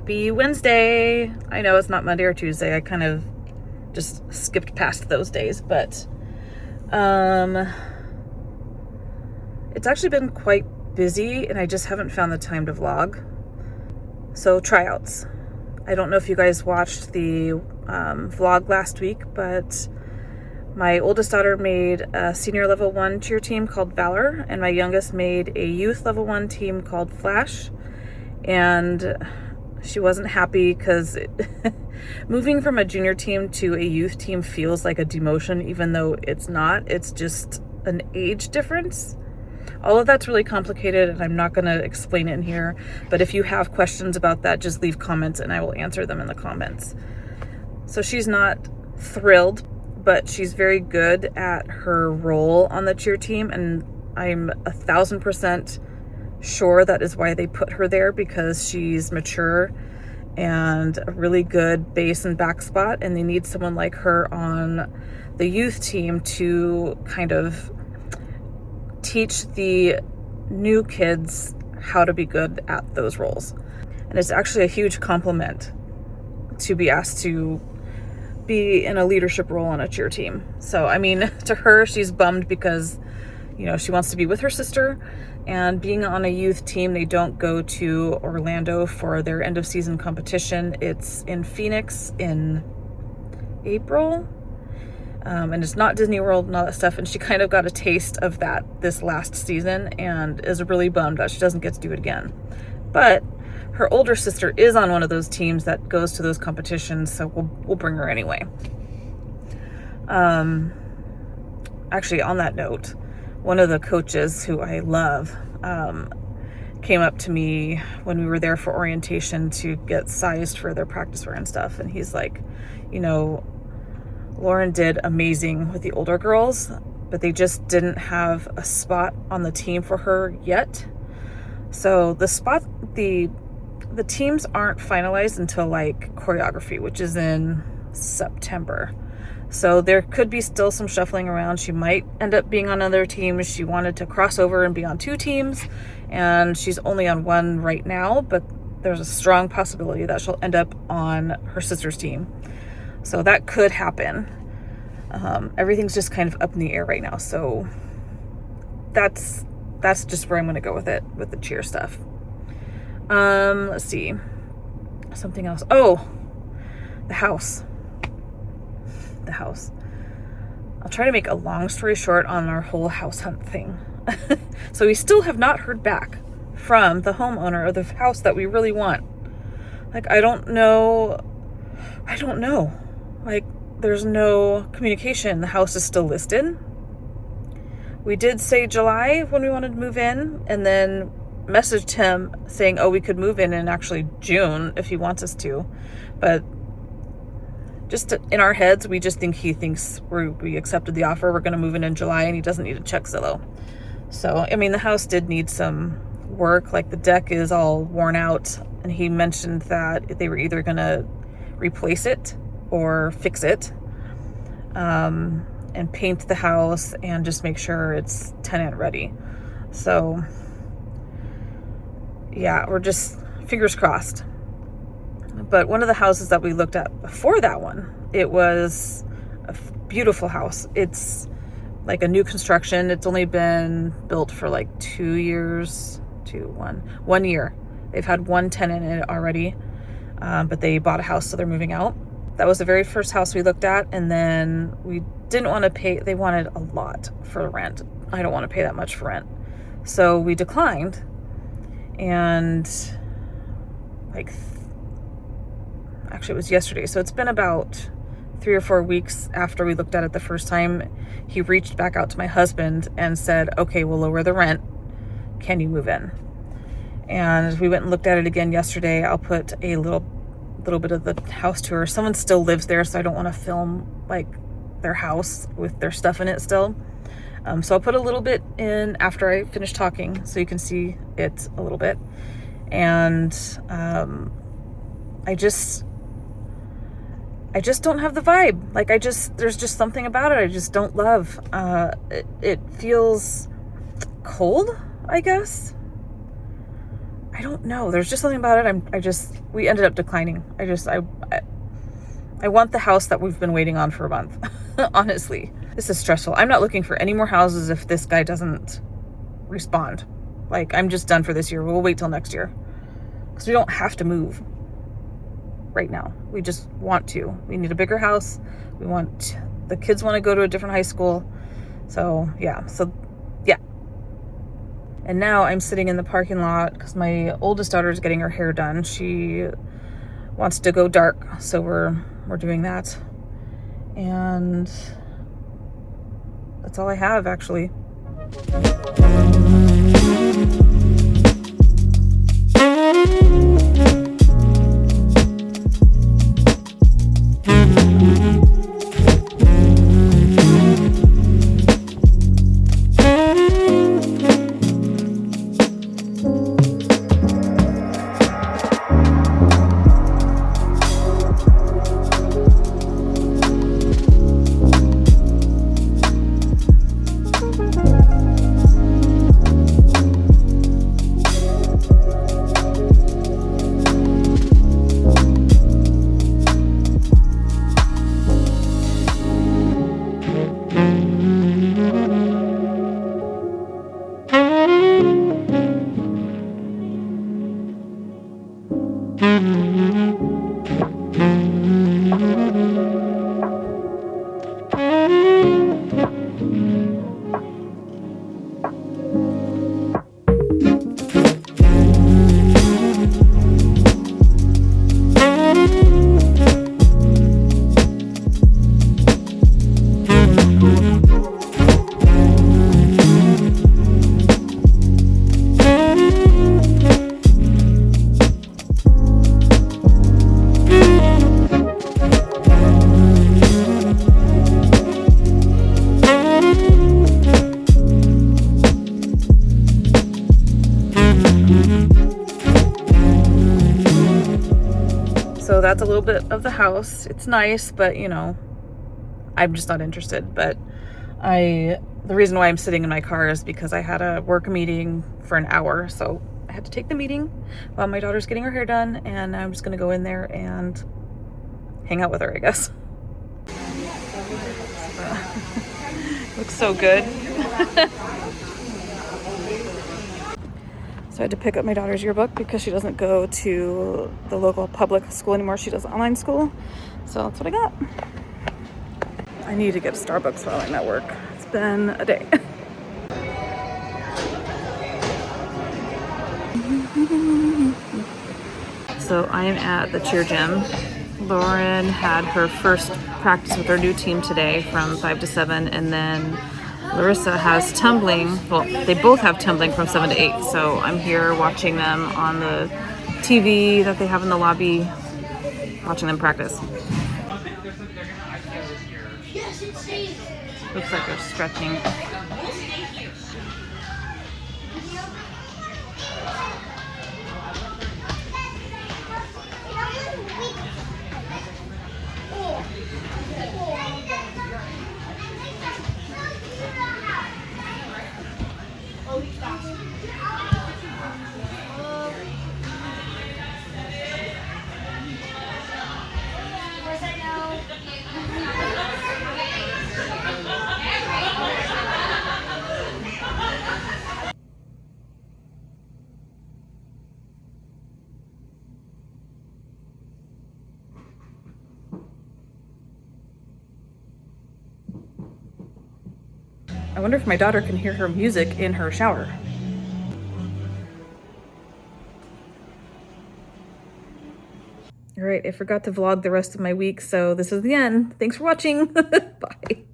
Happy Wednesday. I know it's not Monday or Tuesday. I kind of just skipped past those days, but it's actually been quite busy and I just haven't found the time to vlog. So tryouts. I don't know if you guys watched the vlog last week, but my oldest daughter made a senior level 1 cheer team called Valor, and my youngest made a youth level 1 team called Flash. And she wasn't happy because moving from a junior team to a youth team feels like a demotion, even though it's not. It's just an age difference. All of that's really complicated, and I'm not going to explain it in here. But if you have questions about that, just leave comments and I will answer them in the comments. So she's not thrilled, but she's very good at her role on the cheer team, and I'm 1,000% sure that is why they put her there, because she's mature and a really good base and back spot, and they need someone like her on the youth team to kind of teach the new kids how to be good at those roles. And it's actually a huge compliment to be asked to be in a leadership role on a cheer team. So, I mean, to her, she's bummed because, you know, she wants to be with her sister, and being on a youth team, they don't go to Orlando for their end of season competition. It's in Phoenix in April. And it's not Disney World and all that stuff. And she kind of got a taste of that this last season and is really bummed that she doesn't get to do it again. But her older sister is on one of those teams that goes to those competitions, so we'll bring her anyway. Actually, on that note, one of the coaches who I love came up to me when we were there for orientation to get sized for their practice wear and stuff. And he's like, you know, Lauren did amazing with the older girls, but they just didn't have a spot on the team for her yet. So the teams aren't finalized until like choreography, which is in September. So there could be still some shuffling around. She might end up being on another team. She wanted to cross over and be on 2 teams, and she's only on 1 right now, but there's a strong possibility that she'll end up on her sister's team. So that could happen. Everything's just kind of up in the air right now. So that's just where I'm going to go with it, with the cheer stuff. Let's see. Something else. Oh, the house. The house. I'll try to make a long story short on our whole house hunt thing. So we still have not heard back from the homeowner of the house that we really want. Like, I don't know. Like, there's no communication. The house is still listed. We did say July when we wanted to move in, and then messaged him saying, oh, we could move in actually June if he wants us to. But just in our heads, we just think he thinks we accepted the offer. We're going to move in July, and he doesn't need to check Zillow. So, I mean, the house did need some work. Like, the deck is all worn out, and he mentioned that they were either going to replace it or fix it, and paint the house and just make sure it's tenant ready. So yeah, we're just fingers crossed. But one of the houses that we looked at before that one, it was a beautiful house. It's like a new construction. It's only been built for like 2 years, 1 year. They've had 1 tenant in it already, but they bought a house, so they're moving out. That was the very first house we looked at, and then we didn't want to pay. They wanted a lot for rent. I don't want to pay that much for rent. So we declined, and actually it was yesterday. So it's been about 3 or 4 weeks after we looked at it the first time. He reached back out to my husband and said, okay, we'll lower the rent. Can you move in? And we went and looked at it again yesterday. I'll put a little bit of the house tour. Someone still lives there, so I don't want to film like their house with their stuff in it still. So I'll put a little bit in after I finish talking so you can see it a little bit. And I just don't have the vibe. Like, there's just something about it I just don't love. It feels cold, I guess. I don't know. There's just something about it. We ended up declining. I want the house that we've been waiting on for a month. Honestly, this is stressful. I'm not looking for any more houses if this guy doesn't respond. Like, I'm just done for this year. We'll wait till next year because we don't have to move right now. We just want to. We need a bigger house. The kids want to go to a different high school. So yeah. And now I'm sitting in the parking lot because my oldest daughter is getting her hair done. She wants to go dark, so we're doing that. And that's all I have, actually. So that's a little bit of the house. It's nice, but you know, I'm just not interested. But the reason why I'm sitting in my car is because I had a work meeting for an hour. So I had to take the meeting while my daughter's getting her hair done, and I'm just gonna go in there and hang out with her, I guess. Looks so good. So I had to pick up my daughter's yearbook because she doesn't go to the local public school anymore. She does online school. So that's what I got. I need to get a Starbucks while I'm at work. It's been a day. So I am at the cheer gym. Lauren had her first practice with her new team today from 5 to 7, and then Larissa has tumbling. Well, they both have tumbling from 7 to 8, so I'm here watching them on the TV that they have in the lobby, watching them practice. Looks like they're stretching. I wonder if my daughter can hear her music in her shower. All right, I forgot to vlog the rest of my week, so this is the end. Thanks for watching. Bye.